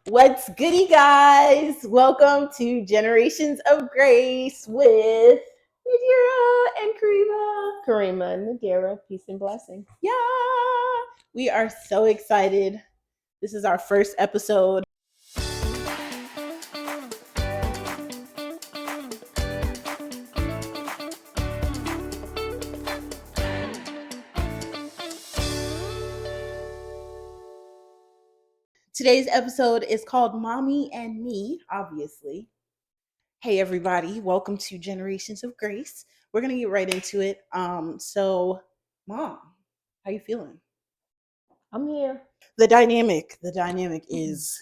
What's goody, guys? Welcome to Generations of Grace with Nadira and Karema. Karema and Nadira, peace and blessing. Yeah, we are so excited. This is our first episode. Today's episode is called Mommy and Me, obviously. Hey everybody, welcome to Generations of Grace. We're gonna get right into it. So Mom, how you feeling? I'm here. The dynamic is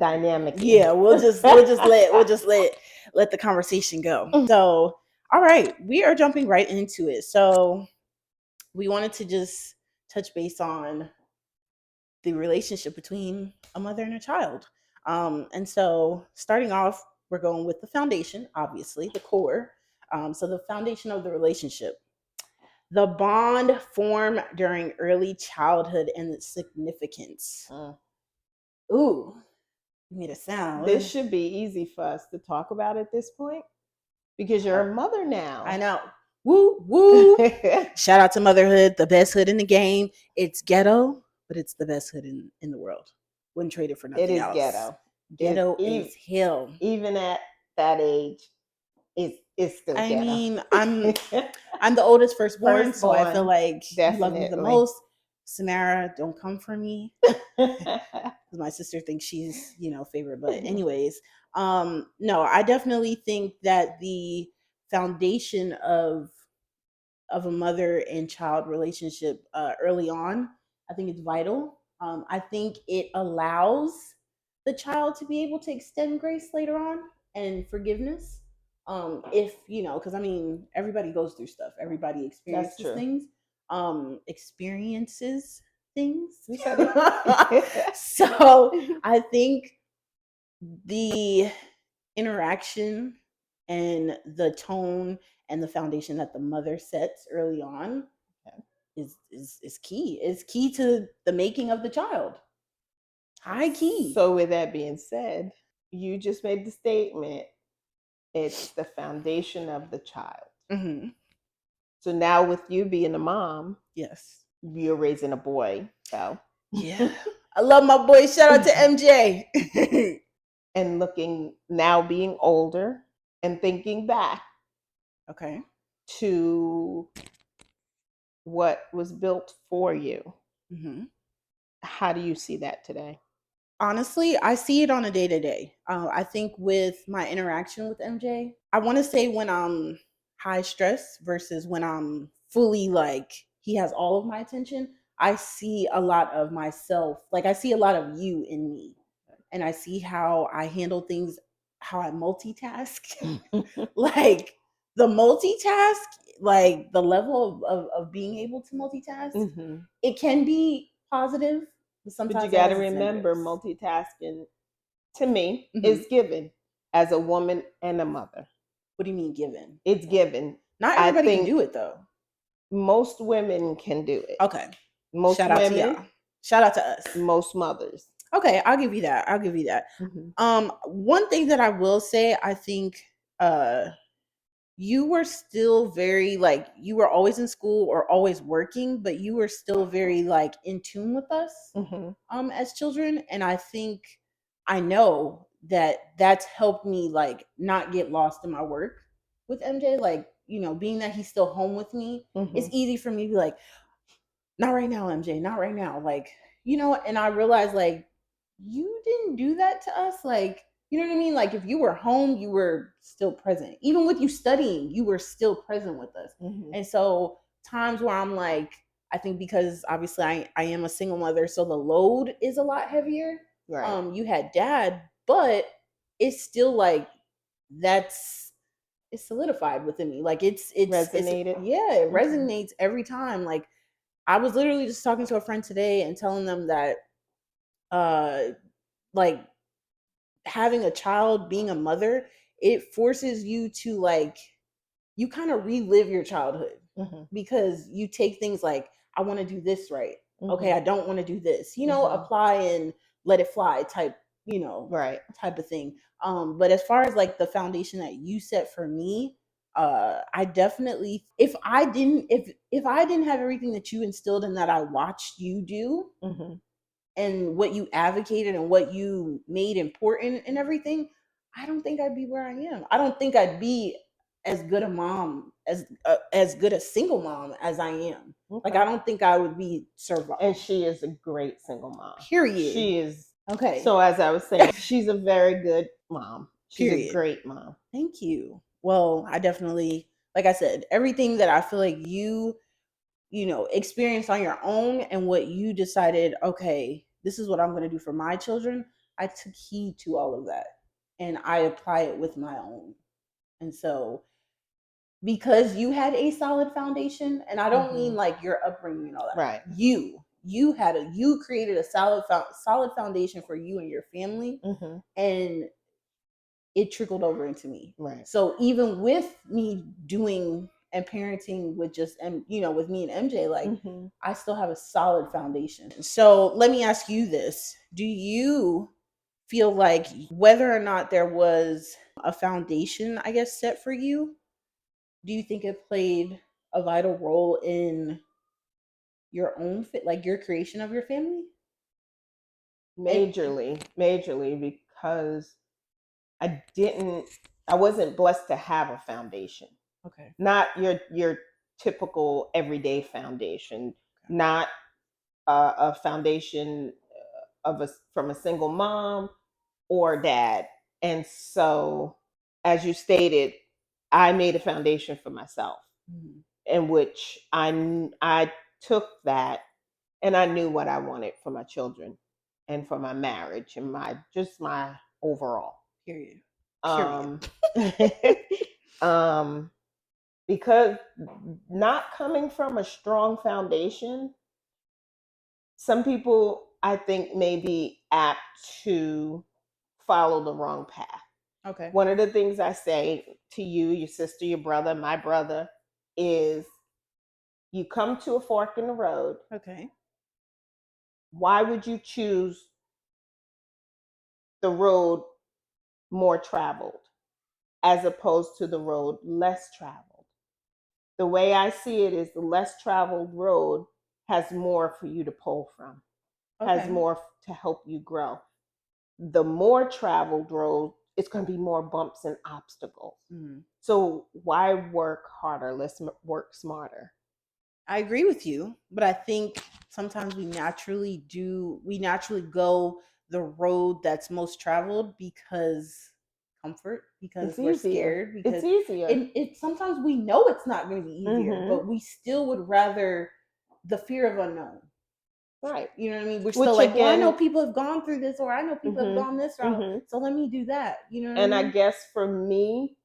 Dynamic. Yeah, we'll just let the conversation go. So, all right, we are jumping right into it. So, we wanted to just touch base on the relationship between a mother and a child. And so, starting off, we're going with the foundation, obviously, the core. So, the foundation of the relationship, the bond formed during early childhood and its significance. Ooh, you made a sound. This should be easy for us to talk about at this point because you're a mother now. I know. Woo, woo. Shout out to motherhood, the best hood in the game. It's ghetto, but it's the best hood in the world. Wouldn't trade it for nothing else. It is ghetto. Ghetto is hell. Even at that age, it's still ghetto. I mean, I'm the oldest firstborn, so I feel like you love me the most. Samara, don't come for me. My sister thinks she's, favorite. But anyways, no, I definitely think that the foundation of a mother and child relationship early on, I think it's vital. I think it allows the child to be able to extend grace later on and forgiveness. If because I mean, everybody goes through stuff. Everybody experiences things. Experiences things. So I think the interaction and the tone and the foundation that the mother sets early on is key. It's key to the making of the child. High key. So with that being said, you just made the statement, it's the foundation of the child. Mm-hmm. So now with you being a mom, yes, you're raising a boy. So yeah, I love my boy. Shout out to MJ. And now being older and thinking back, okay, to what was built for you. Mm-hmm. How do you see that today? Honestly, I see it on a day-to-day. I think with my interaction with MJ, I want to say when I'm high stress versus when I'm fully like he has all of my attention, I see a lot of myself. Like I see a lot of you in me. And I see how I handle things, how I multitask. Like the multitask, like the level of being able to multitask, it can be positive. But you got to remember, multitasking to me is given as a woman and a mother. What do you mean given? It's given. Not everybody can do it though. Most women can do it. Okay. Most Shout women. Out to y'all. Shout out to us. Most mothers. Okay, I'll give you that. One thing that I will say, I think you were still very like, you were always in school or always working, but you were still very like in tune with us as children. And I think I know that that's helped me like not get lost in my work with MJ. Like, being that he's still home with me, it's easy for me to be like, not right now, MJ, not right now. Like, and I realized like, you didn't do that to us. Like, you know what I mean? Like if you were home, you were still present. Even with you studying, you were still present with us. And so times where I'm like, I think because obviously I am a single mother, so the load is a lot heavier. Right. You had dad, but it's still like it's solidified within me. Like it's resonated. It resonates every time. Like I was literally just talking to a friend today and telling them that like having a child, being a mother, it forces you to like, you kind of relive your childhood because you take things like, I want to do this right. Okay, I don't want to do this, apply and let it fly type right, type of thing. But as far as like the foundation that you set for me, I definitely, if I didn't have everything that you instilled and that I watched you do, and what you advocated and what you made important and everything, I don't think I'd be where I am. I don't think I'd be as good a mom as good a single mom as I am. Okay. Like I don't think I would be survived. And she is a great single mom. Period. She is. Okay. So as I was saying, she's a very good mom. She's Period. a great mom. Thank you. Well, I definitely, like I said, everything that I feel like you experienced on your own and what you decided, okay, this is what I'm going to do for my children. I took heed to all of that and I apply it with my own. And so, because you had a solid foundation, and I don't mean like your upbringing and all that, right? You created a solid foundation for you and your family, and it trickled over into me. Right. So even with me doing and parenting with just with me and MJ, like I still have a solid foundation. So let me ask you this: do you feel like whether or not there was a foundation, I guess, set for you, do you think it played a vital role in your own like your creation of your family? Majorly, because I wasn't blessed to have a foundation. Okay. Not your typical everyday foundation, not a foundation from a single mom or dad. And so, as you stated, I made a foundation for myself, in which I took that and I knew what I wanted for my children and for my marriage and my overall. Period. Because not coming from a strong foundation, some people I think may be apt to follow the wrong path. Okay. One of the things I say to you, your sister, your brother, my brother, is you come to a fork in the road. Okay. Why would you choose the road more traveled as opposed to the road less traveled? The way I see it is the less traveled road has more for you to pull from, has more to help you grow. The more traveled road, it's going to be more bumps and obstacles. So why work harder? Let's work smarter. I agree with you, but I think sometimes we naturally go the road that's most traveled because comfort, because we're scared, because it's easier. It sometimes we know it's not going to be easier, but we still would rather the fear of unknown. Right. You know what I mean? We're still like, well, I know people have gone through this, or I know people have gone this route, so let me do that. You know what I mean? I guess for me,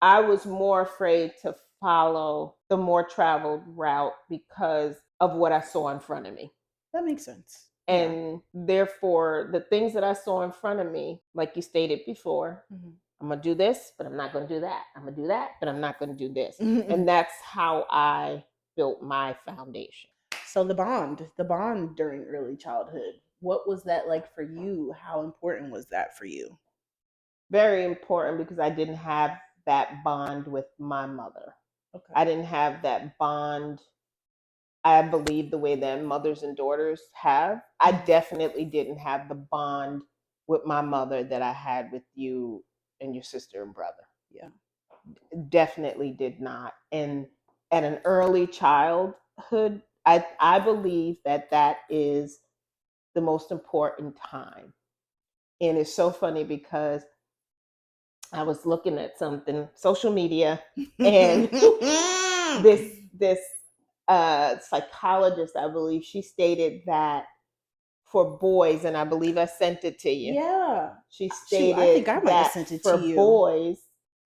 I was more afraid to follow the more traveled route because of what I saw in front of me. That makes sense. And therefore, the things that I saw in front of me, like you stated before, I'm going to do this, but I'm not going to do that. I'm going to do that, but I'm not going to do this. And that's how I built my foundation. So the bond during early childhood, what was that like for you? How important was that for you? Very important, because I didn't have that bond with my mother. Okay. I didn't have that bond, I believe, the way that mothers and daughters have. I definitely didn't have the bond with my mother that I had with you and your sister and brother. Yeah. Definitely did not. And at an early childhood, I believe that is the most important time. And it's so funny because I was looking at something, social media, and this psychologist, I believe, she stated that for boys, and I believe I sent it to you. Yeah. She stated I think I might have sent it to you. For boys,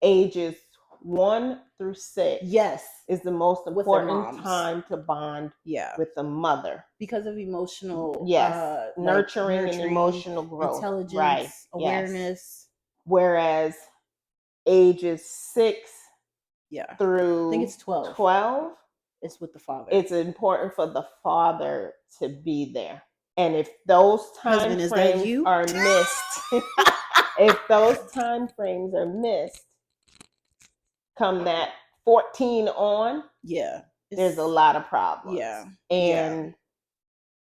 ages 1 through 6, yes, is the most important time to bond with the mother. Because of emotional nurturing and emotional growth, intelligence, right, awareness. Yes. Whereas ages 6 through I think it's 12. It's with the father. It's important for the father to be there. And if those time Husband, is that frames you? are missed, if those time frames are missed, come that 14 on, Yeah. there's a lot of problems. Yeah. And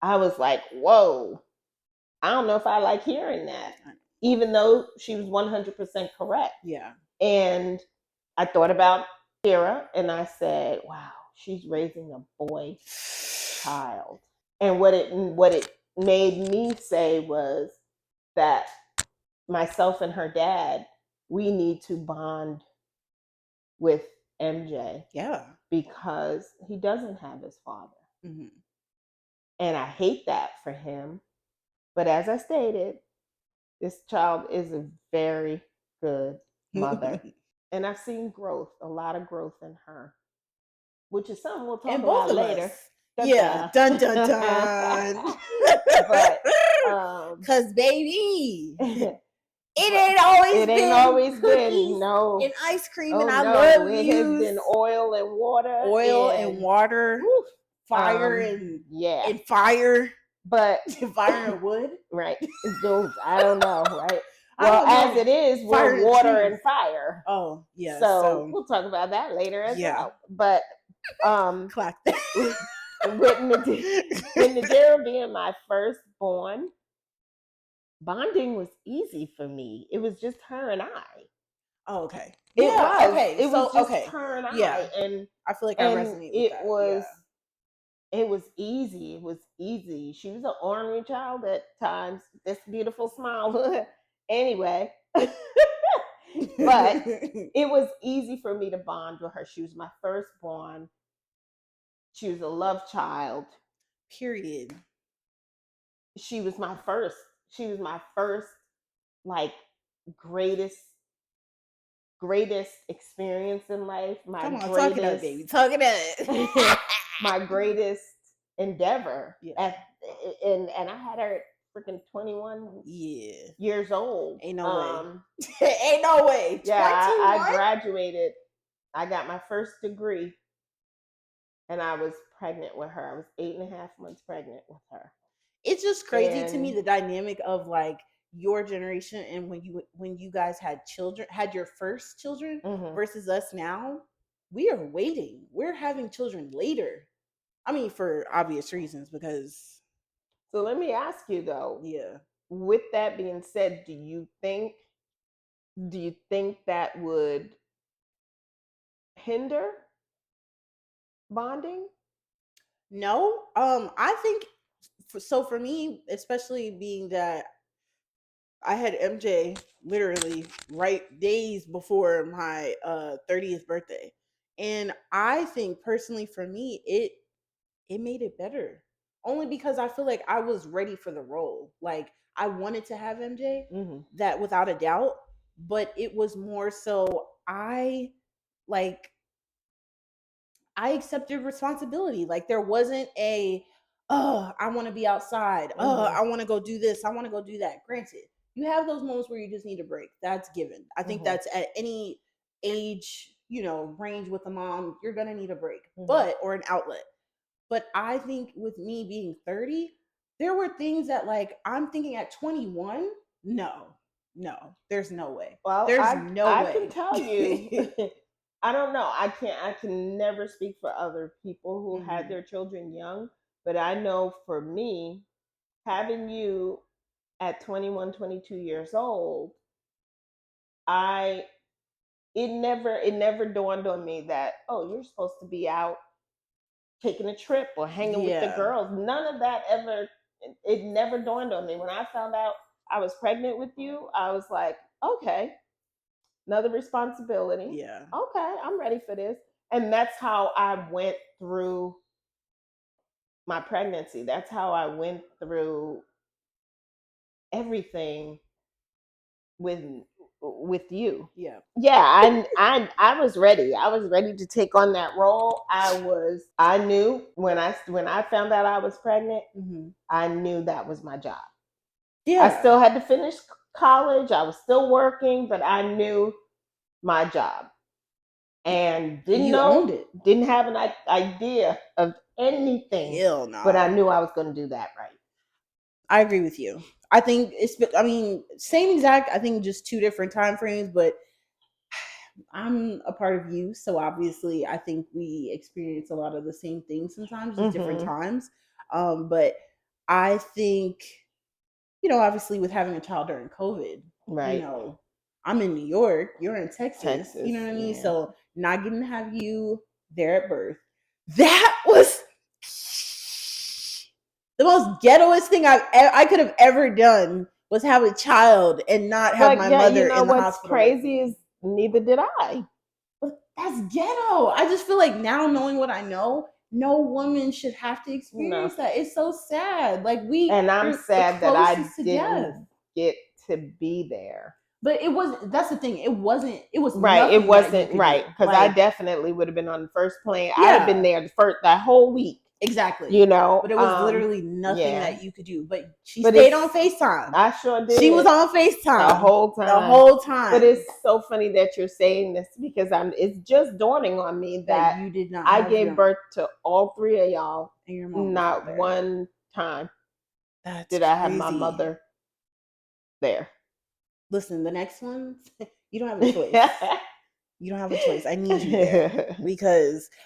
I was like, whoa, I don't know if I like hearing that, even though she was 100% correct. Yeah. And I thought about Nadira, and I said, wow, she's raising a boy child. And what it made me say was that myself and her dad, we need to bond with MJ. Yeah. Because he doesn't have his father. Mm-hmm. And I hate that for him. But as I stated, this child is a very good mother. And I've seen growth, a lot of growth in her, which is something we'll talk and both about of later. Us. Yeah, dun dun dun. But cause baby, it ain't always been no and ice cream, and I love it you. Has been oil and water, woof, fire and fire, but fire and wood, right? I don't know, right? Well, as it is, we're water and fire. Oh, yeah. So we'll talk about that later as well. But clap that. with Nadira being my firstborn, bonding was easy for me. It was just her and I. Oh, okay. It was. Okay. It was just her and I. Yeah. And I feel like I resonate with that. It was easy. It was easy. She was an ornery child at times. This beautiful smile. Anyway. But it was easy for me to bond with her. She was my firstborn. She was a love child. Period. She was my first. She was my first, like, greatest experience in life. Come on, talk it up, baby. Talk it up. My greatest endeavor. Yeah. And I had her at freaking 21 years old. Ain't no way. Ain't no way. Yeah, I graduated. I got my first degree. And I was pregnant with her. I was 8.5 months pregnant with her. It's just crazy to me, the dynamic of like your generation and when you guys had your first children versus us now. We are waiting. We're having children later. I mean, for obvious reasons, because. So let me ask you though. Yeah. With that being said, do you think that would hinder bonding? No. I think so. For me, especially being that I had MJ literally right days before my 30th birthday. And I think personally for me, it made it better. Only because I feel like I was ready for the role. Like I wanted to have MJ, that without a doubt, but it was more so I accepted responsibility. Like there wasn't I want to be outside. I want to go do this. I want to go do that. Granted, you have those moments where you just need a break. That's given. I think that's at any age, range with a mom, you're going to need a break, or an outlet. But I think with me being 30, there were things that like I'm thinking at 21, no, there's no way. Well, there's no way. I can tell you. I don't know. I can never speak for other people who had their children young, but I know for me, having you at 21, 22 years old, it never dawned on me that, oh, you're supposed to be out taking a trip or hanging with the girls. None of that it never dawned on me. When I found out I was pregnant with you, I was like, okay, another responsibility. Yeah. Okay, I'm ready for this. And that's how I went through my pregnancy. That's how I went through everything with you. Yeah. Yeah, I was ready. I was ready to take on that role. I knew when I found out I was pregnant, I knew that was my job. Yeah. I still had to finish college. I was still working, but I knew my job. And didn't have an idea of anything. Hell no. But I knew I was going to do that right. I agree with you. I think same exact, I think just two different time frames, but I'm a part of you, so obviously I think we experience a lot of the same things sometimes, just different times. But I think, obviously with having a child during COVID, right. I'm in New York, you're in Texas, you know what I mean? Yeah. So not getting to have you there at birth, that was the most ghettoest thing I could have ever done, was have a child and not have my mother in the what's hospital. crazy is neither did I. But that's ghetto. I just feel like now, knowing what I know, no woman should have to experience that. It's so sad. Like and I'm sad that I didn't get to be there. But it wasn't. That's the thing. It wasn't. It was right. It wasn't right, because like, I definitely would have been on the first plane. I'd have been there that whole week. Exactly. But it was literally nothing that you could do. But she but stayed on FaceTime. I sure did. She was on FaceTime the whole time. The whole time. But it's so funny that you're saying this, because it's just dawning on me that you did not. I gave birth to all three of y'all, and your mom not one time did I have my mother there. Listen, the next one, you don't have a choice. You don't have a choice. I need you there.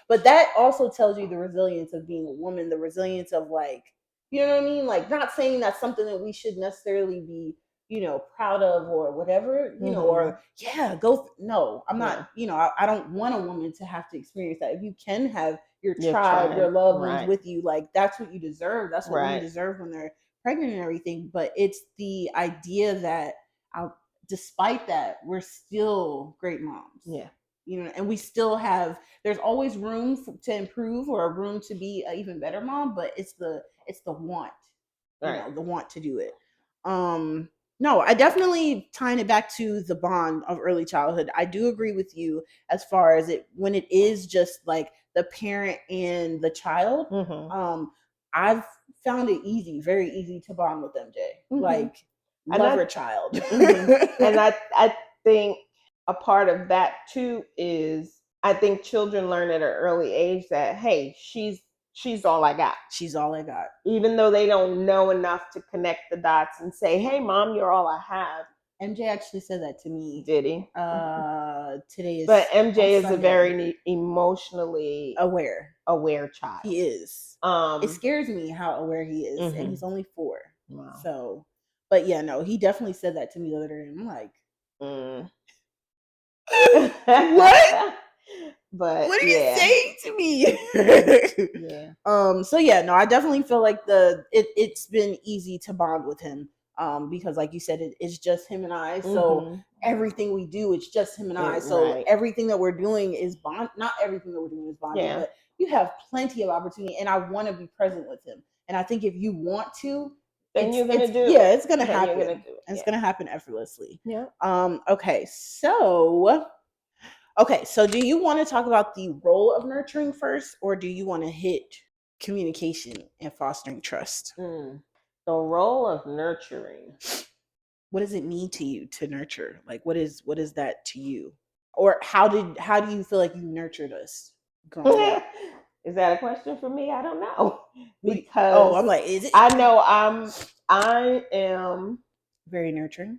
But that also tells you the resilience of being a woman, the resilience of, like, you know what I mean? Like, not saying that's something that we should necessarily be, proud of or whatever, or no, I'm not, I don't want a woman to have to experience that. If you can have your tribe, your loved ones with you, like, that's what you deserve. That's what women deserve when they're pregnant and everything. But it's the idea that despite that, we're still great moms. Yeah. And we still have, there's always room to improve, or room to be an even better mom, but it's the want, the want to do it. No, I definitely, tying it back to the bond of early childhood, I do agree with you as far as when it is just like the parent and the child. I've found it very easy to bond with MJ. Like, love her child. And I think a part of that too is, I think children learn at an early age that, hey, she's all I got. She's all I got. Even though they don't know enough to connect the dots and say, hey, mom, you're all I have. MJ actually said that to me. Did he? Today is. But MJ is Sunday. A very emotionally aware child. He is. It scares me how aware he is, and he's only 4. Wow. So, but yeah, no, he definitely said that to me the other day. I'm like, what? But what are you saying to me? So yeah, no, I definitely feel like it's been easy to bond with him. Because like you said, it's just him and I. So everything we do, it's just him and I. So everything that we're doing is bond. Not everything that we're doing is bonding, but you have plenty of opportunity, and I want to be present with him. And I think if you want to, then you're gonna do it. Yeah, it's gonna happen. It's gonna happen effortlessly. Yeah. Okay, so do you want to talk about the role of nurturing first, or do you want to hit communication and fostering trust? The role of nurturing. What does it mean to you to nurture? Like, what is that to you? Or how do you feel like you nurtured us growing up? Is that a question for me? I don't know. Because I'm like, is it? I know I am very nurturing.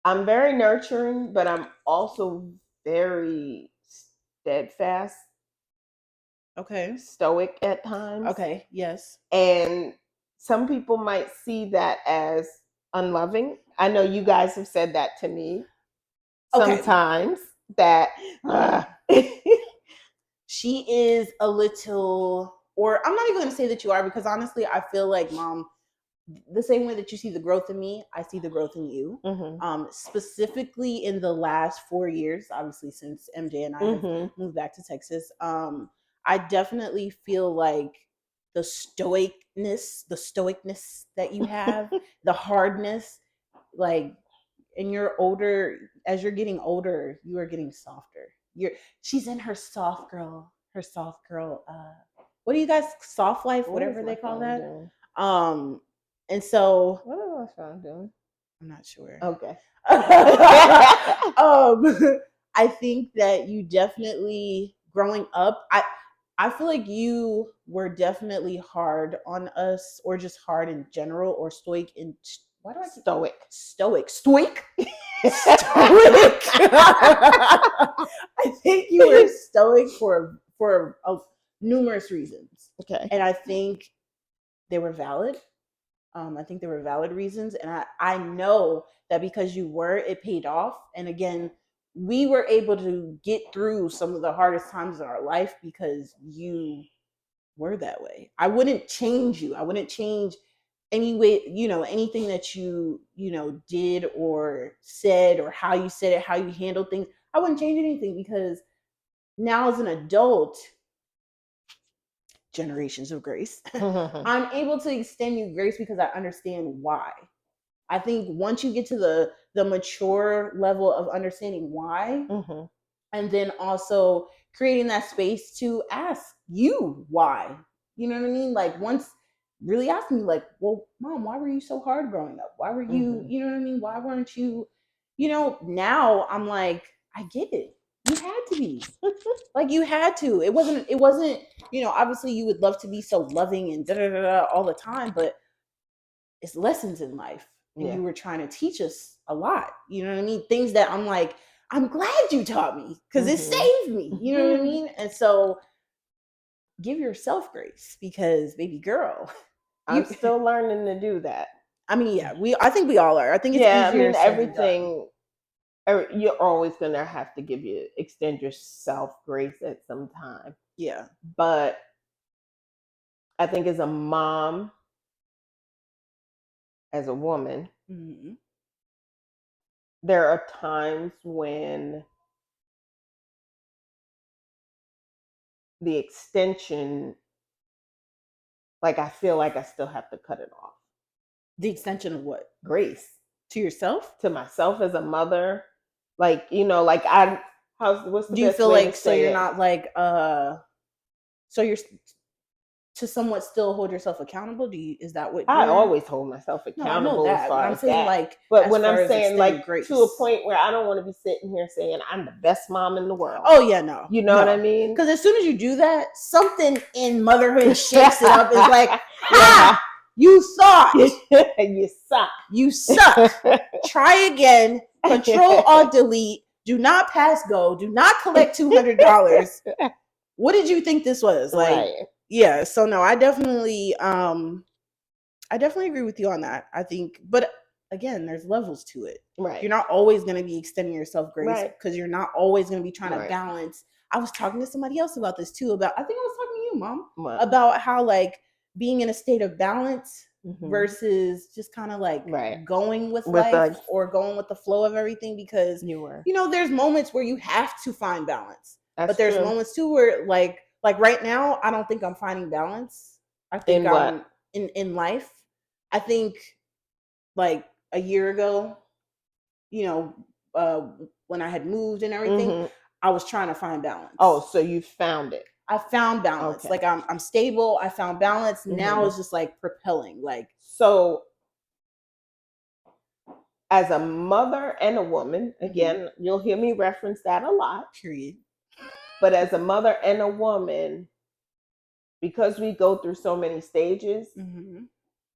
I'm very nurturing, but I'm also very steadfast. Okay. Stoic at times. Okay, yes. And some people might see that as unloving. I know you guys have said that to me sometimes, that she is a little, or I'm not even going to say that you are, because honestly, I feel like, Mom, the same way that you see the growth in me, I see the growth in you. Specifically in the last 4 years, obviously since MJ and I have moved back to Texas, I definitely feel like the stoicness that you have, the hardness, like, and as you're getting older, you are getting softer. She's in her soft girl. What do you guys, soft life, whatever they call that? And so, what am I trying to do? I'm not sure. Okay. I think that you definitely, growing up, I feel like you were definitely hard on us, or just hard in general, or stoic in. Why do I keep stoic? Stoic. I think you were stoic for numerous reasons. Okay. And I think they were valid. I think there were valid reasons, and I know that because you were, it paid off. And again, we were able to get through some of the hardest times in our life because you were that way. I wouldn't change you. I wouldn't change any way, anything that you did or said, or how you said it, how you handled things. I wouldn't change anything, because now as an adult, generations of grace, I'm able to extend you grace because I understand why. I think once you get to the mature level of understanding why, and then also creating that space to ask you why. You know what I mean? Like, once really asking me, like, well, mom, why were you so hard growing up? Why were you, you know what I mean? Why weren't you, now I'm like, I get it. You had to be. Like, you had to. It wasn't, obviously you would love to be so loving and da da da da all the time, but it's lessons in life. And you were trying to teach us a lot. You know what I mean? Things that I'm like, I'm glad you taught me, because it saved me. You know what I mean? And so give yourself grace, because baby girl, I'm still learning to do that. I mean, yeah, I think we all are. I think it's easier said than done. You're always gonna have to extend yourself grace at some time. Yeah. But I think as a mom, as a woman, there are times when the extension, like, I feel like I still have to cut it off. The extension of what? Grace. To yourself? To myself as a mother. Like, what's the Do you best feel way like, to so say you're it? not like, so you're to somewhat still hold yourself accountable? Is that what I always hold myself accountable? No, I know that, as far but I'm as saying that. like, But when I'm saying, like, grace, to a point where I don't want to be sitting here saying I'm the best mom in the world. Oh yeah, no. You know what I mean? Because as soon as you do that, something in motherhood shakes it up. It's like, ha! You thought. You suck. You suck. Try again. Control Alt Delete. Do not pass go. Do not collect $200. What did you think this was? Like, right. Yeah. So no, I definitely agree with you on that. I think, but again, there's levels to it. Right. You're not always going to be extending yourself grace, because you're not always going to be trying to balance. I was talking to somebody else about this too, I think I was talking to you, Mom, about how, like, being in a state of balance versus just kind of like going with life, or going with the flow of everything, because there's moments where you have to find balance. But there's moments too where, like right now, I don't think I'm finding balance. I think I'm in life. I think, like, a year ago, when I had moved and everything, I was trying to find balance. Oh, so you found it. I found balance. Okay. Like, I'm stable. I found balance. Now it's just like propelling. Like, so as a mother and a woman, again, you'll hear me reference that a lot. Period. But as a mother and a woman, because we go through so many stages,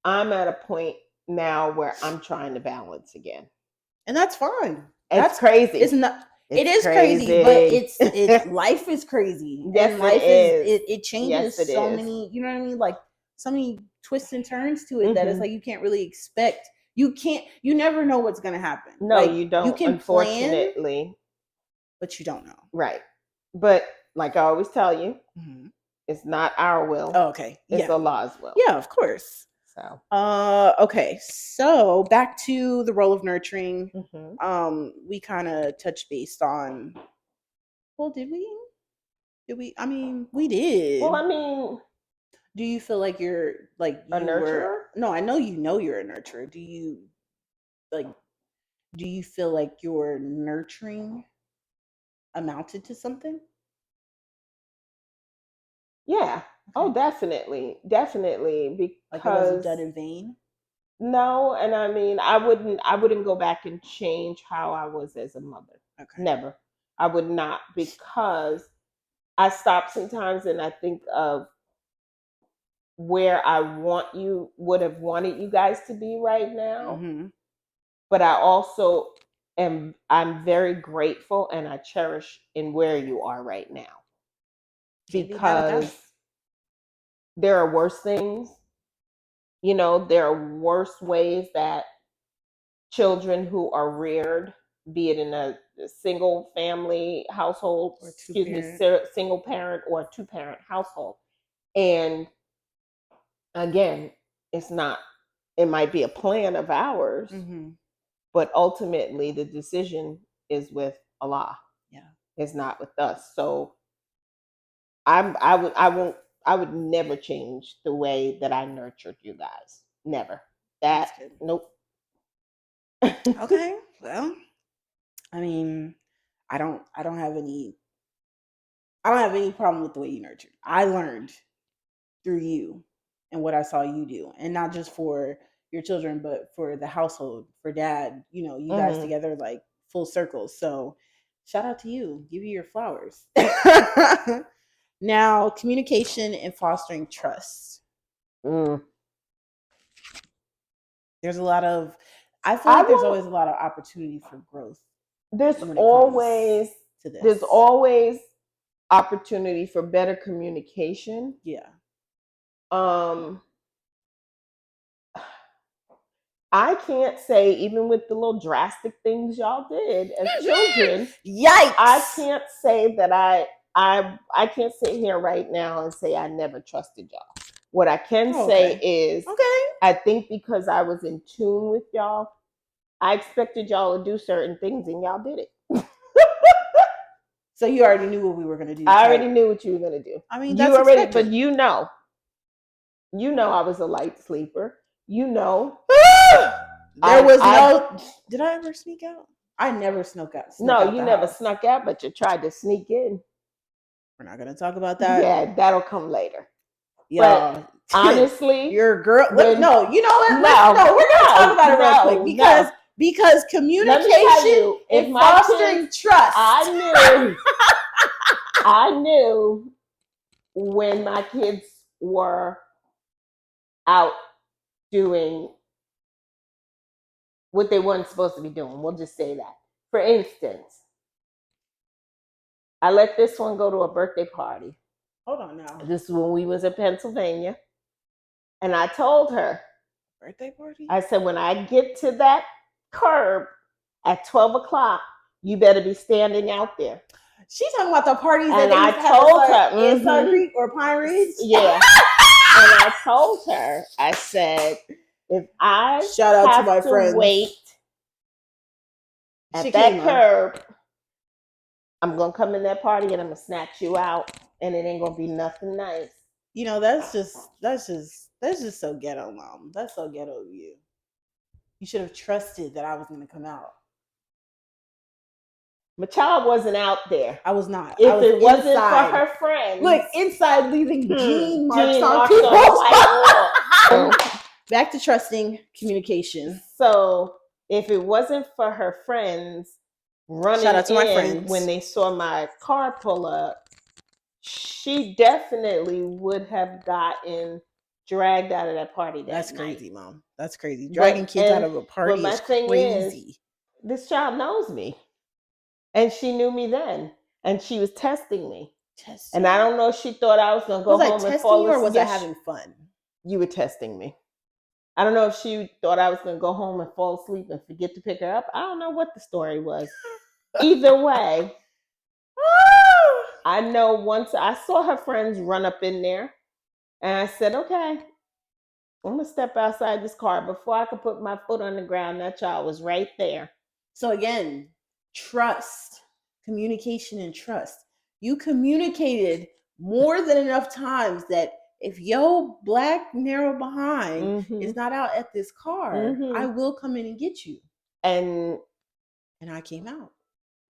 I'm at a point now where I'm trying to balance again. And that's fine. That's crazy. It's not. It is crazy, but it's life is crazy. Yes, and life is. It changes many. You know what I mean? Like, so many twists and turns to it that it's like you can't really expect. You never know what's going to happen. No, like, you don't. You can unfortunately, plan, but you don't know. Right. But like I always tell you, it's not our will. Oh, okay. It's Allah's will. Yeah, of course. So, okay. So back to the role of nurturing. We kind of touched based on. Well, did we? Did we? I mean, we did. Well, I mean, do you feel like you're like a nurturer? No, I know you're a nurturer. Do you feel like your nurturing amounted to something? Yeah. Okay. Oh, definitely. Because, like, it wasn't done in vain. No, and I mean, I wouldn't go back and change how I was as a mother. Okay. Never. I would not, because I stop sometimes and I think of where I would have wanted you guys to be right now. Mm-hmm. But I also I'm very grateful and I cherish in where you are right now. Can't be mad at that. Because there are worse things. You know, there are worse ways that children who are reared, be it in a single family household, Or single parent or two parent household. And again, it might be a plan of ours, Mm-hmm. but ultimately the decision is with Allah. Yeah. It's not with us. So I would never change the way that I nurtured you guys. Never. That's good. Nope. Okay. Well, I mean, I don't have any problem with the way you nurtured. I learned through you and what I saw you do, and not just for your children, but for the household, for dad. You know, you guys together like full circle. So, shout out to you. Give you your flowers. Now, communication and fostering trust. There's a lot of. I feel like there's always a lot of opportunity for growth. There's always opportunity for better communication. Yeah. I can't say, even with the little drastic things y'all did as children, yikes! I can't say that I can't sit here right now and say I never trusted y'all. What I can say is, I think because I was in tune with y'all, I expected y'all to do certain things and y'all did it. So you already knew what we were going to do. I already knew what you were going to do. I mean, that's expected. But you know I was a light sleeper. You know. Did I ever sneak out? I never snuck out. No, you never snuck out, but you tried to sneak in. We're not going to talk about that. Yeah, that'll come later. Y'all, but honestly, your girl. No, you know what? No, we're going to talk about it real quick because communication and fostering trust. I knew when my kids were out doing what they weren't supposed to be doing. We'll just say that. For instance, I let this one go to a birthday party. Hold on now. This is when we was in Pennsylvania. And I told her. Birthday party? I said, when I get to that curb at 12 o'clock, you better be standing out there. She's talking about the parties that I told her in Sun Creek or Pine Ridge. Yeah. And I told her, I said, if I shout out to my friends, wait at that curb, I'm gonna come in that party and I'm gonna snatch you out, and it ain't gonna be nothing nice. You know, that's just so ghetto, Mom. That's so ghetto of you. You should have trusted that I was gonna come out. My child wasn't out there. I was not. If it wasn't for her friends. Look, inside leaving Gene marks on people's Back to trusting communication. So if it wasn't for her friends running shout out to my friends when they saw my car pull up, she definitely would have gotten dragged out of that party. That's crazy, Mom. That's crazy. Dragging kids out of a party is crazy. This child knows me. And she knew me then. And she was testing me. And I don't know if she thought I was going to go home and fall asleep. Or was I having fun? You were testing me. I don't know if she thought I was going to go home and fall asleep and forget to pick her up. I don't know what the story was. Either way, I know once I saw her friends run up in there, and I said, okay, I'm going to step outside this car. Before I could put my foot on the ground, that child was right there. So again, trust, communication and trust. You communicated more than enough times that if yo black narrow behind is not out at this car, I will come in and get you. And I came out.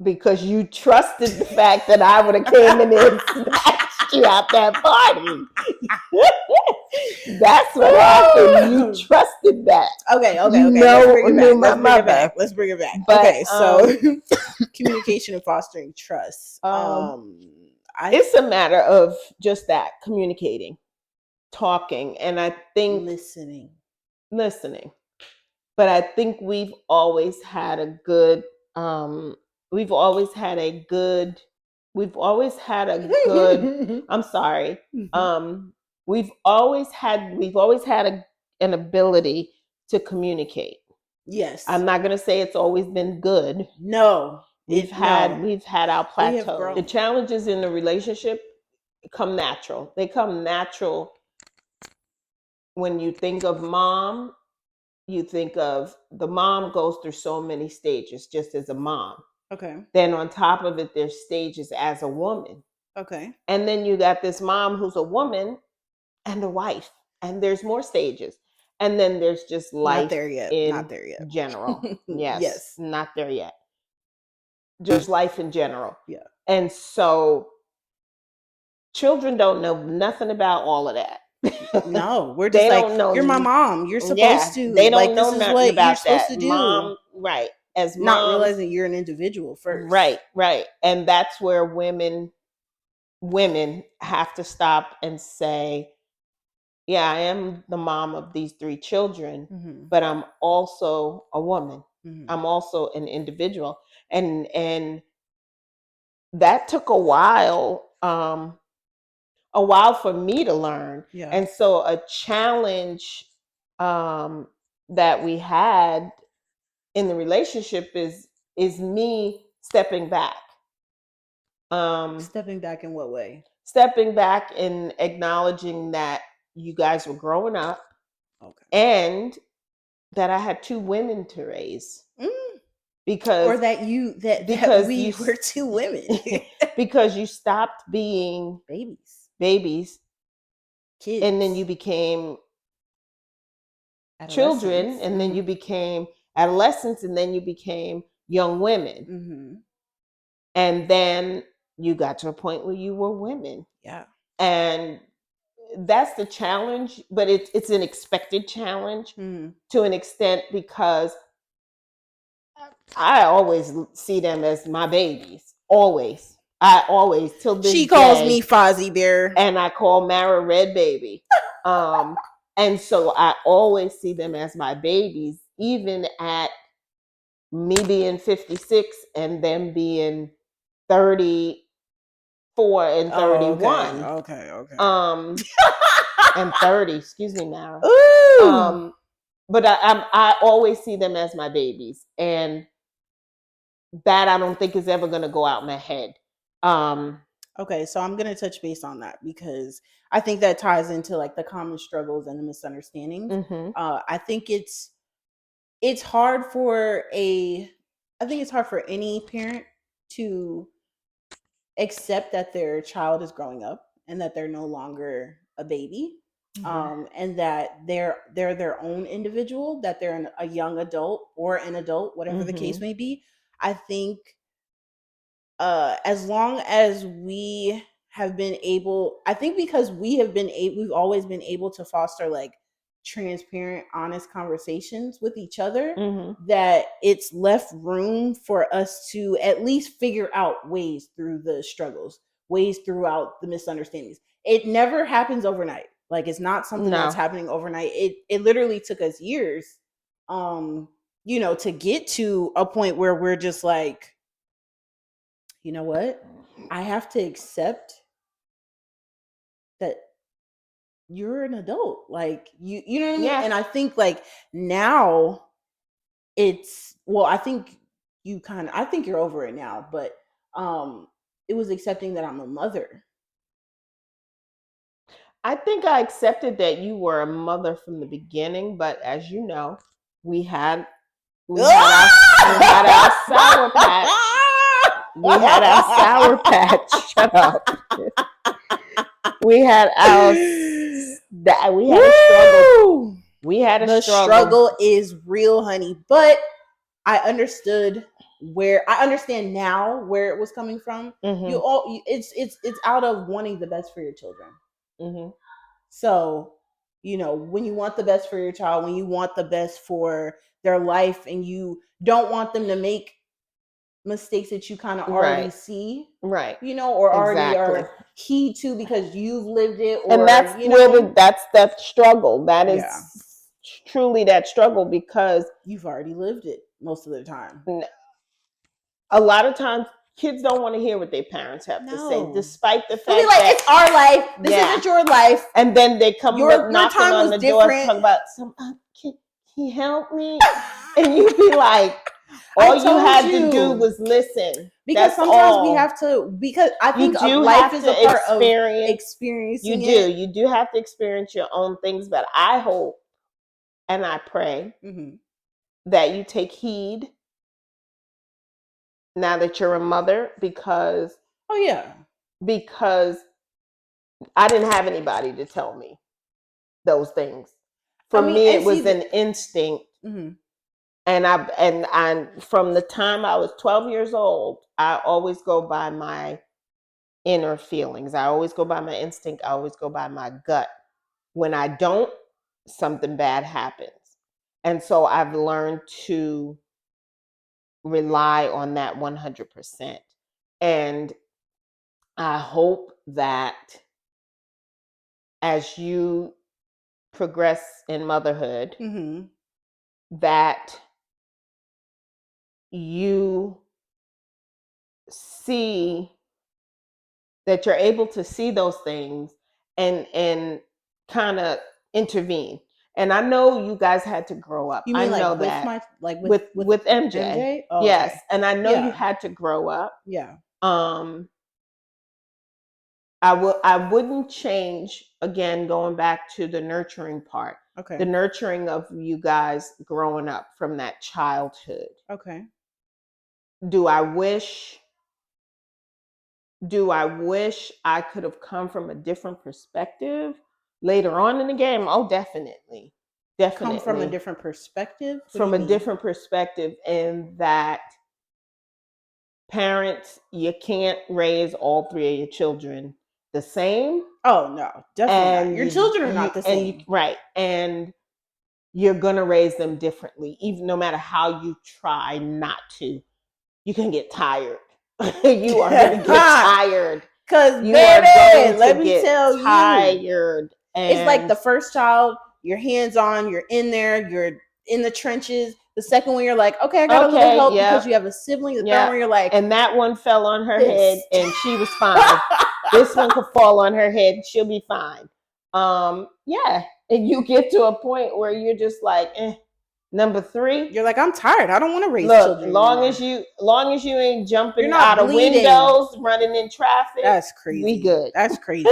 Because you trusted the fact that I would have came in and snatched you out that party. That's what happened. You trusted that. Okay. Let's bring it back. But, okay, so communication and fostering trust. I It's a matter of just that, communicating, talking, and I think listening. But I think we've always had a good we've always had a good we've always had a good I'm sorry. We've always had an ability to communicate. Yes. I'm not going to say it's always been good. No. We've had our plateau. The challenges in the relationship come natural. They come natural when you think of mom. You think of the mom goes through so many stages just as a mom. Okay. Then on top of it, there's stages as a woman. Okay. And then you got this mom who's a woman and a wife. And there's more stages. And then there's just life not there yet. in not there yet. general. Yes. Yes. Not there yet. Just life in general. Yeah. And so children don't know nothing about all of that. No, we're just like, you're my mom. You're supposed to. They don't like, know this is nothing what about you're supposed that. to do. Mom, right. As moms, not realizing you're an individual first. Right. And that's where women have to stop and say, yeah, I am the mom of these 3 children, but I'm also a woman. I'm also an individual. And that took a while for me to learn. Yeah. And so a challenge that we had in the relationship is me stepping back. Stepping back in what way? Stepping back and acknowledging that you guys were growing up. Okay. And that I had 2 women to raise. Because or that we were 2 women. Because you stopped being babies, kids, and then you became children, and then you became adolescents, and then you became young women. And then you got to a point where you were women. Yeah. And that's the challenge, but it's an expected challenge to an extent, because I always see them as my babies. Always. I always, till this day. She calls me Fozzie Bear. And I call Mara Red Baby. And so I always see them as my babies, even at me being 56 and them being 34 and 31. Okay. And 30, excuse me, Mara. Ooh. But I always see them as my babies. And that I don't think is ever going to go out my head. Okay, so I'm going to touch base on that, because I think that ties into like the common struggles and the misunderstandings. I think it's hard for any parent to accept that their child is growing up and that they're no longer a baby. And that they're their own individual, that they're a young adult or an adult, whatever the case may be. I think as long as we have been able, I think because we've always been able to foster like transparent, honest conversations with each other, that it's left room for us to at least figure out ways through the struggles, ways throughout the misunderstandings. It never happens overnight. Like, it's not something that's happening overnight. It literally took us years, to get to a point where we're just like, you know what? I have to accept that you're an adult. Like, you know what I mean? Yeah. And I think like now I think I think you're over it now, but it was accepting that I'm a mother. I think I accepted that you were a mother from the beginning, but as you know, we had our sour patch. We had our sour patch. Shut up. We had a struggle. We had a the struggle. The struggle is real, honey. But I understand now where it was coming from. It's out of wanting the best for your children. So, when you want the best for your child, when you want the best for their life, and you don't want them to make mistakes that you kind of already Right. see, Right. you know, or already Exactly. are key to because you've lived it, or And that's you where know, that's that struggle. That is yeah, truly that struggle, because you've already lived it most of the time. a lot of times kids don't want to hear what their parents have to say, No, despite the they'll be fact like, that it's our life. This yeah. isn't your life. And then they come Your knocking time on was the door different. talking about can you help me? And you be like, all you told had you. to do was listen. Because That's sometimes we all. have to, because I You think do life have is to a part of experience. experiencing You do. it. You do have to experience your own things, but I hope and I pray that you take heed now that you're a mother, because Oh yeah. because I didn't have anybody to tell me those things. For me, it was an instinct. And from the time I was 12 years old, I always go by my inner feelings. I always go by my instinct. I always go by my gut. When I don't, something bad happens. And so I've learned to rely on that 100%. And I hope that as you progress in motherhood, that you see that you're able to see those things and kind of intervene. And I know you guys had to grow up. You mean I know like with that my with MJ. MJ? Oh, yes, okay. and I know you had to grow up. Yeah. I wouldn't change, again, going back to the nurturing part. Okay. The nurturing of you guys growing up from that childhood. Okay. Do I wish I could have come from a different perspective later on in the game? Oh, definitely. Definitely. Come from a different perspective? From a different perspective, in that parents, you can't raise all three of your children the same. Oh no, definitely not. Your children are not the And same. right. And you're gonna raise them differently, even no matter how you try not to. You can get tired. You are gonna get tired. Cause you baby, let me tell tired. you, it's like the first child, you're hands on, you're in there, you're in the trenches. The second one, you're like, okay, I got a little help because you have a sibling. The third one, you're like, and that one fell on her head and she was fine. This one could fall on her head, she'll be fine. Yeah, and you get to a point where you're just like, Number 3, you're like, I'm tired. I don't want to raise children. Long as you ain't jumping you're not out bleeding. Of windows, running in traffic. That's crazy. We good. That's crazy.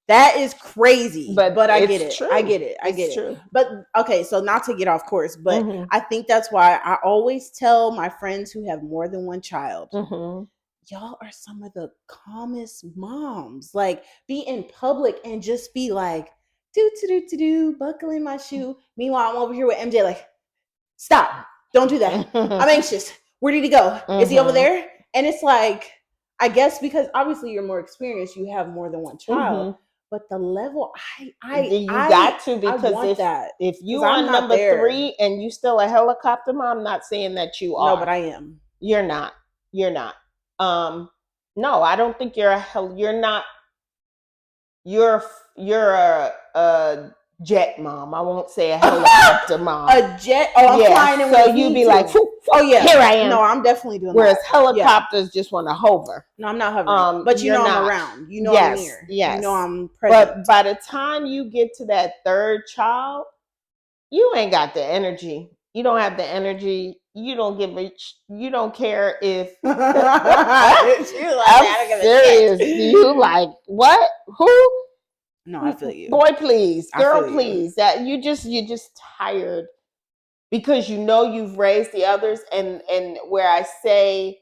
That is crazy. But I get it. True. I get it. I get it. But okay, so not to get off course, but I think that's why I always tell my friends who have more than one child, y'all are some of the calmest moms. Like, be in public and just be like, buckling my shoe. Meanwhile, I'm over here with MJ like, stop, don't do that. I'm anxious. Where did he go? Is he over there? And it's like, I guess because obviously you're more experienced, you have more than one child. But the level, you got to, because I want that. If you are number 3 and you still a helicopter mom, I'm not saying that you are. No, but I am. You're not. No, I don't think you're you're not. You're a jet mom. I won't say a helicopter mom. A jet? Oh, I'm flying in. So you be like, oh yeah, here I am. No, I'm definitely doing Whereas that. Helicopters just want to hover. No, I'm not hovering. But you know I'm around. You know I'm near. Yes. You know I'm present. But by the time you get to that third child, you ain't got the energy. You don't have the energy. You don't give a. You don't care if. I'm serious. You like what? Who? No, I feel you. Boy, please, girl, please. That you're just tired, because you know you've raised the others, and where I say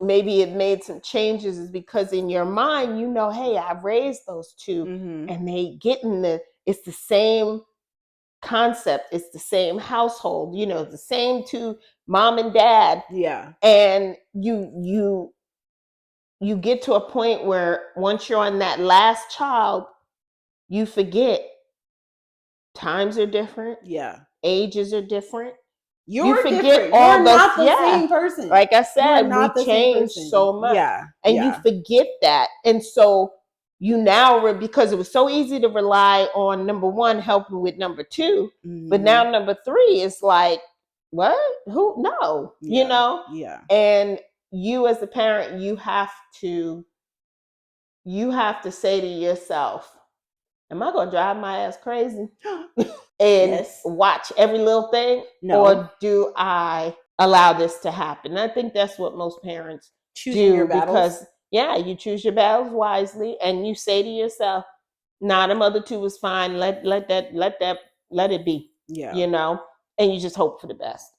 maybe it made some changes is because in your mind you know, hey, I've raised those two, and they get in it's the same concept, it's the same household, the same two, mom and dad. Yeah. And you get to a point where once you're on that last child, you forget times are different. Yeah. Ages are different. You're forget different. all You're those. not the same person. Like I You said, are we not the same changed person. so much. Yeah. And you forget that. And so you now, because it was so easy to rely on number one helping with number two, but now number three is like, what? Who? No. You know? Yeah. And you as a parent, you have to say to yourself, am I gonna drive my ass crazy? And watch every little thing? No. Or do I allow this to happen? And I think that's what most parents Choosing your battles. Because you choose your battles wisely, and you say to yourself, nah, the other two was fine. Let it be. Yeah. You know? And you just hope for the best.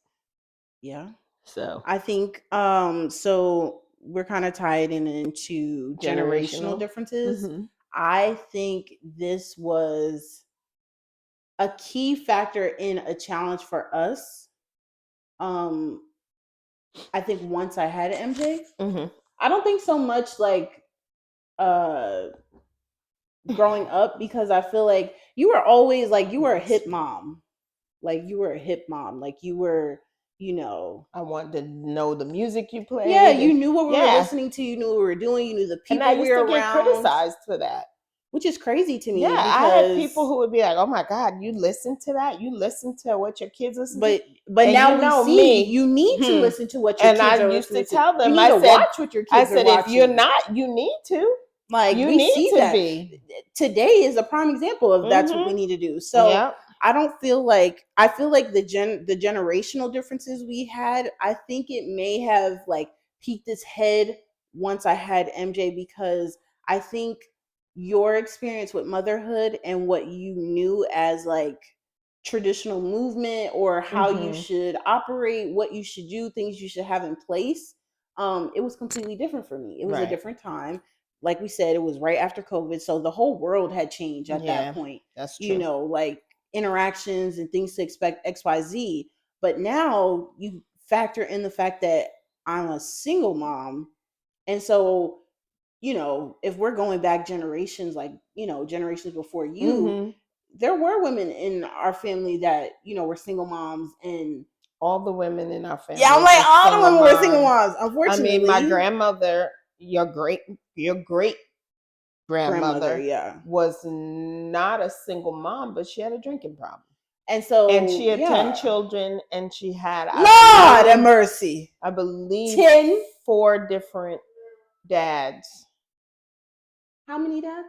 Yeah. So I think so we're kind of tied into generational differences. Mm-hmm. I think this was a key factor in a challenge for us. I think once I had MJ, I don't think so much like growing up, because I feel like you were always like you were a hip mom. Like you were a hip mom. Like you were, I wanted to know the music you played. Yeah, you knew what we were listening to. You knew what we were doing. You knew the people we were around. And I used to get criticized for that, which is crazy to me. Yeah, because I had people who would be like, "Oh my God, you listen to that? You listen to what your kids listen to?" But now we see you need to listen to what your kids are listening to. And I used to tell them, you need to watch what your kids are watching. If you're not, you need to. Like you we need see to that. Be. Today is a prime example of that's what we need to do. So I feel like the generational differences we had, I think it may have like peaked its head once I had MJ, because I think your experience with motherhood and what you knew as like traditional movement, or how you should operate, what you should do, things you should have in place, it was completely different for me. It was a different time. Like we said, it was right after COVID, so the whole world had changed at that point. That's true. Like interactions and things to expect, XYZ. But now you factor in the fact that I'm a single mom, and so if we're going back generations, like generations before you, there were women in our family that were single moms. And all the women in our family, I'm like, all the women were single moms, unfortunately. I mean, my grandmother, your great grandmother, was not a single mom, but she had a drinking problem. And she had 10 children, and she had, Lord have mercy, I believe 10, 4 different dads. How many dads?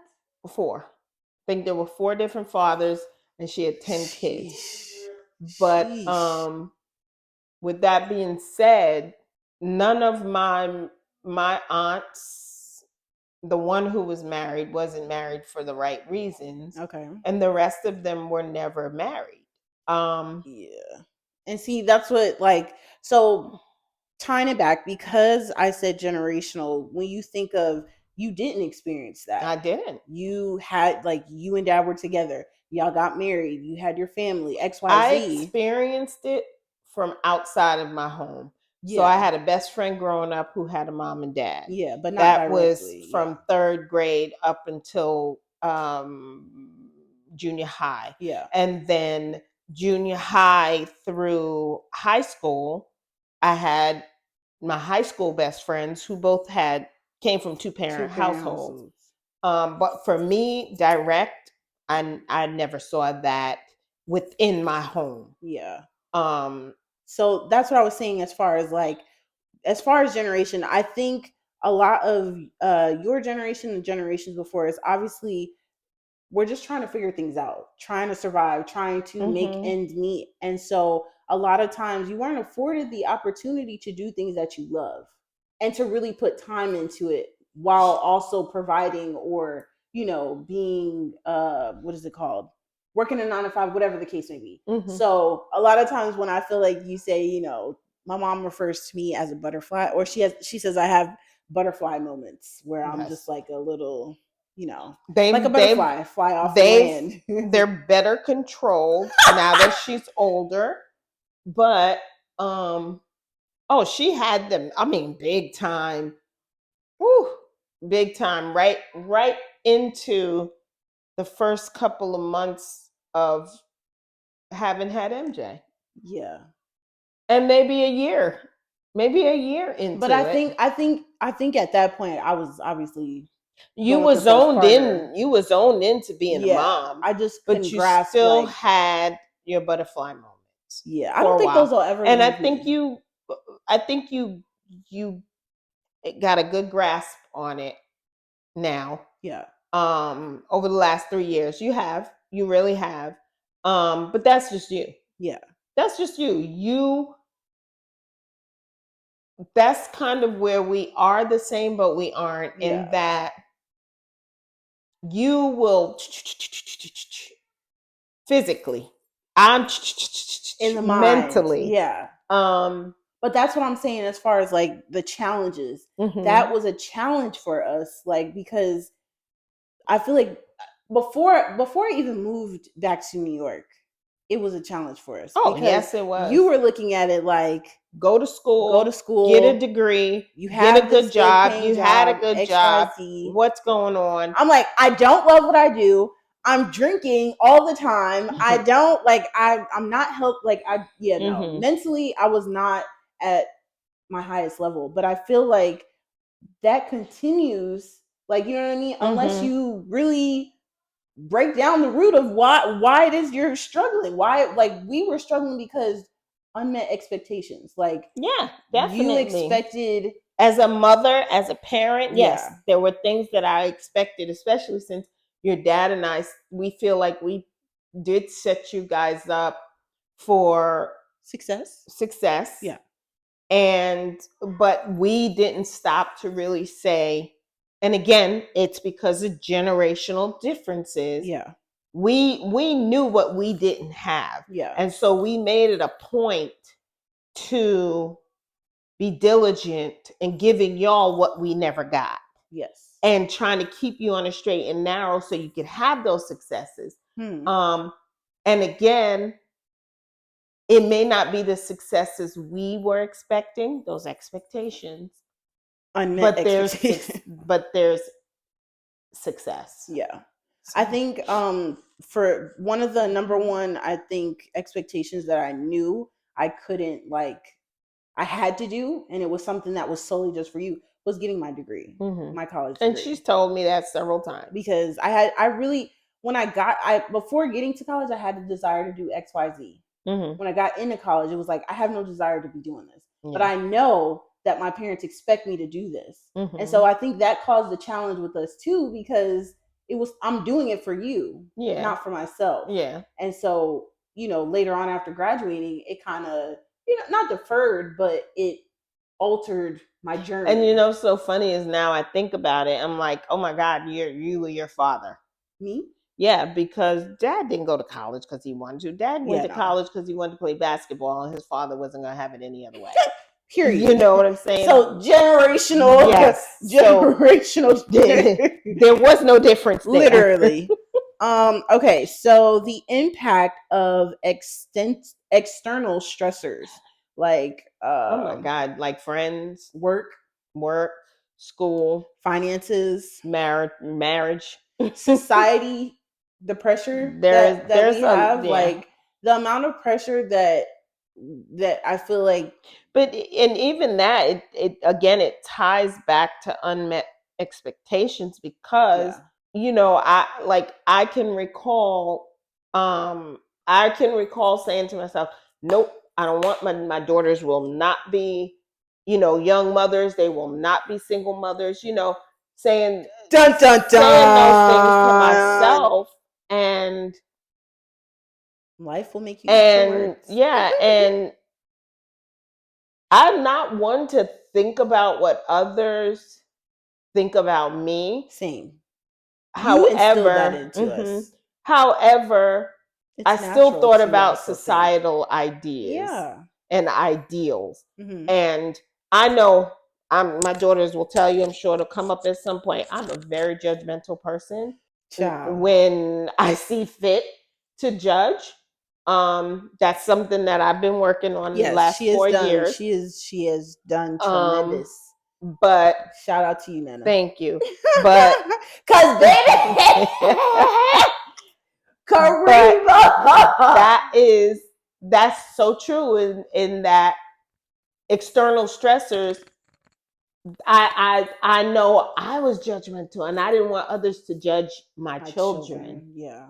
4. I think there were 4 different fathers, and she had 10 kids. But with that being said, none of my aunts, the one who was married wasn't married for the right reasons. Okay. And the rest of them were never married. Yeah. And see, that's what, like, so tying it back, because I said generational, when you think of, you didn't experience that. I didn't. You had, like, you and dad were together. Y'all got married. You had your family, XYZ. I experienced it from outside of my home. Yeah. So I had a best friend growing up who had a mom and dad. Yeah, but not that directly. Was from 3rd grade up until junior high. Yeah. And then junior high through high school, I had my high school best friends who both came from two-parent households. But for me, direct, I never saw that within my home. Yeah. So that's what I was saying, as far as generation. I think a lot of your generation and generations before us, obviously, we're just trying to figure things out, trying to survive, trying to make ends meet. And so a lot of times you weren't afforded the opportunity to do things that you love and to really put time into it, while also providing, or being what is it called, working a 9 to 5, whatever the case may be. So a lot of times when I feel like you say, my mom refers to me as a butterfly, or she says I have butterfly moments where I'm just like a little, like a butterfly, fly off the land. They're better controlled now that she's older. But she had them, I mean, big time. Woo, big time. Right into the first couple of months of having had MJ. Yeah. And maybe a year into But I think at that point I was obviously you going was through zoned postpartum. in. You was zoned into being a Yeah, mom. I just but couldn't you grasp still like had your butterfly moments. Yeah, I for don't a think while. those will ever And leave me. I think you got a good grasp on it now. Yeah. Over the last 3 years, you really have. But that's just you. Yeah. That's just you. That's kind of where we are the same, but we aren't. In that you will physically, I'm in the mentally. mind. Yeah. But that's what I'm saying as far as like the challenges. That was a challenge for us, like, because I feel like before I even moved back to New York, it was a challenge for us. Oh, because yes, it was. You were looking at it like go to school, get a degree, you get have a good job, you had a good job. XYZ. What's going on? I'm like, I don't love what I do. I'm drinking all the time. I don't like. I'm not help. Like no. Mentally, I was not at my highest level. But I feel like that continues. Like, you know what I mean? Unless you really break down the root of why it is you're struggling. Why, like, we were struggling because unmet expectations. Like, yeah, definitely. You expected, as a mother, as a parent, yes, Yeah. there were things that I expected, especially since your dad and I, we feel like we did set you guys up for success. Yeah. But we didn't stop to really say, and again, it's because of generational differences. Yeah. We knew what we didn't have. Yeah. And so we made it a point to be diligent in giving y'all what we never got. Yes. And trying to keep you on a straight and narrow so you could have those successes. And again, it may not be the successes we were expecting, those expectations. Unmet but there's success. Yeah. I think for one of the number one, I think, expectations that I knew I couldn't, like, I had to do, and it was something that was solely just for you, was getting my degree, my college degree. And she's told me that several times. Because before getting to college, I had the desire to do XYZ. When I got into college, it was like, I have no desire to be doing this. Yeah. But I know that my parents expect me to do this. And so I think that caused the challenge with us too, because I'm doing it for you, not for myself. Yeah. And so, later on after graduating, it kind of, not deferred, but it altered my journey. And so funny is, now I think about it, I'm like, oh my God, you were your father. Me? Yeah, because Dad didn't go to college because he wanted to. Dad went to college because he wanted to play basketball, and his father wasn't going to have it any other way. Period. You know what I'm saying? So generational. Yes. Generational. There was no difference there. Literally. Okay, so the impact of external stressors, like oh my God, like friends, work, school, finances, marriage, society, the pressure that we have, like the amount of pressure that I feel like. But and even that, it again, it ties back to unmet expectations, because I can recall saying to myself, nope, I don't want my daughters will not be young mothers, they will not be single mothers, saying dun, dun, dun. saying those things to myself. And life will make you eat your words. Yeah, and I'm not one to think about what others think about me. Same. However, you instilled that into us. However, I still thought about societal ideas and ideals. And I know my daughters will tell you, I'm sure it'll come up at some point, I'm a very judgmental person. Child. When I see fit to judge. That's something that I've been working on the last 4 years. She has done tremendous. But shout out to you, Nana. Thank you. But cause baby, Karema. That is that's so true in that external stressors. I know I was judgmental, and I didn't want others to judge my children. Yeah.